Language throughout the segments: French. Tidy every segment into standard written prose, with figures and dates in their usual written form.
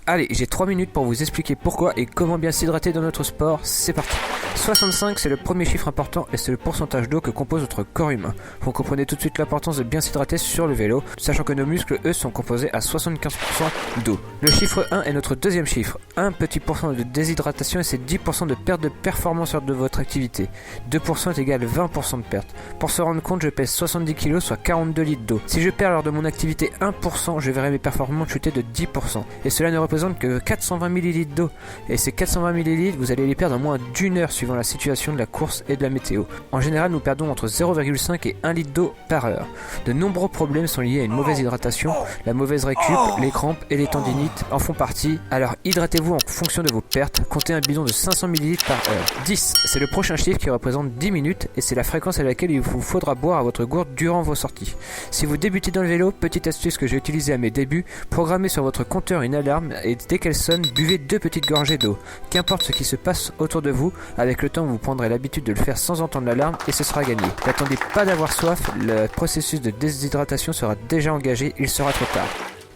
Allez, j'ai 3 minutes pour vous expliquer pourquoi et comment bien s'hydrater dans notre sport, c'est parti. 65, c'est le premier chiffre important et c'est le pourcentage d'eau que compose notre corps humain. Vous comprenez tout de suite l'importance de bien s'hydrater sur le vélo, sachant que nos muscles, eux, sont composés à 75% d'eau. Le chiffre 1 est notre deuxième chiffre. 1 petit pourcent de déshydratation et c'est 10% de perte de performance lors de votre activité. 2% est égal à 20% de perte. Pour se rendre compte, je pèse 70 kg, soit 42 litres d'eau. Si je perds lors de mon activité 1%, je verrai mes performances chuter de 10%. Et cela ne représente que 420 ml d'eau. Et ces 420 ml, vous allez les perdre en moins d'une heure suivant la situation de la course et de la météo. En général, nous perdons entre 0,5 et 1 litre d'eau par heure. De nombreux problèmes sont liés à une mauvaise hydratation. La mauvaise récup, les crampes et les tendinites en font partie. Alors hydratez-vous en fonction de vos pertes. Comptez un bidon de 500 ml par heure. 10, c'est le prochain chiffre qui représente 10 minutes et c'est la fréquence à laquelle il vous faudra boire à votre gourde durant vos sorties. Si vous débutez dans le vélo, petite astuce que j'ai utilisée à mes débuts, programmez sur votre compteur une alarme et dès qu'elle sonne, buvez 2 petites gorgées d'eau. Qu'importe ce qui se passe autour de vous, avec le temps vous prendrez l'habitude de le faire sans entendre l'alarme et ce sera gagné. N'attendez pas d'avoir soif, le processus de déshydratation sera déjà engagé, il sera trop tard.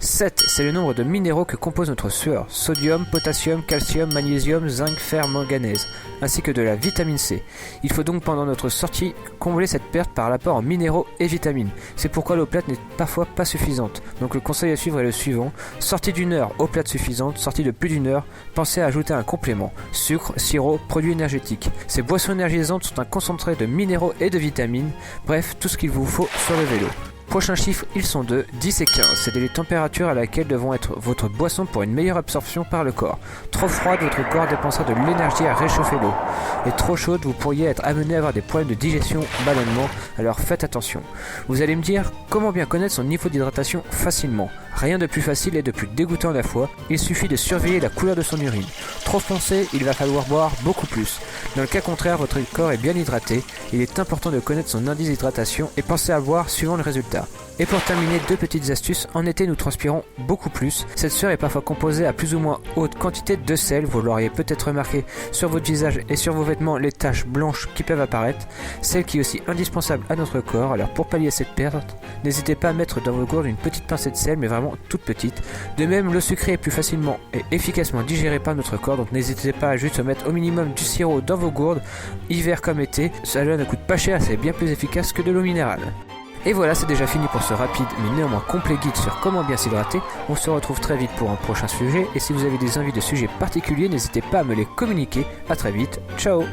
7, c'est le nombre de minéraux que compose notre sueur, sodium, potassium, calcium, magnésium, zinc, fer, manganèse, ainsi que de la vitamine C. Il faut donc pendant notre sortie combler cette perte par l'apport en minéraux et vitamines. C'est pourquoi l'eau plate n'est parfois pas suffisante. Donc le conseil à suivre est le suivant, sortie d'une heure, eau plate suffisante, sortie de plus d'une heure, pensez à ajouter un complément, sucre, sirop, produits énergétiques. Ces boissons énergisantes sont un concentré de minéraux et de vitamines, bref, tout ce qu'il vous faut sur le vélo. Prochains chiffres, ils sont 2, 10 et 15. C'est les températures à laquelle devront être votre boisson pour une meilleure absorption par le corps. Trop froide, votre corps dépensera de l'énergie à réchauffer l'eau. Et trop chaude, vous pourriez être amené à avoir des problèmes de digestion, ballonnement, alors faites attention. Vous allez me dire, comment bien connaître son niveau d'hydratation facilement? Rien de plus facile et de plus dégoûtant à la fois, il suffit de surveiller la couleur de son urine. Trop foncé, il va falloir boire beaucoup plus. Dans le cas contraire, votre corps est bien hydraté, il est important de connaître son indice d'hydratation et penser à boire suivant le résultat. Et pour terminer, 2 petites astuces. En été, nous transpirons beaucoup plus. Cette sueur est parfois composée à plus ou moins haute quantité de sel. Vous l'auriez peut-être remarqué sur votre visage et sur vos vêtements, les taches blanches qui peuvent apparaître. Sel qui est aussi indispensable à notre corps. Alors pour pallier cette perte, n'hésitez pas à mettre dans vos gourdes une petite pincée de sel, mais vraiment toute petite. De même, l'eau sucrée est plus facilement et efficacement digérée par notre corps. Donc n'hésitez pas à juste mettre au minimum du sirop dans vos gourdes, hiver comme été. Cela ne coûte pas cher, c'est bien plus efficace que de l'eau minérale. Et voilà, c'est déjà fini pour ce rapide mais néanmoins complet guide sur comment bien s'hydrater. On se retrouve très vite pour un prochain sujet et si vous avez des envies de sujets particuliers, n'hésitez pas à me les communiquer. A très vite, ciao.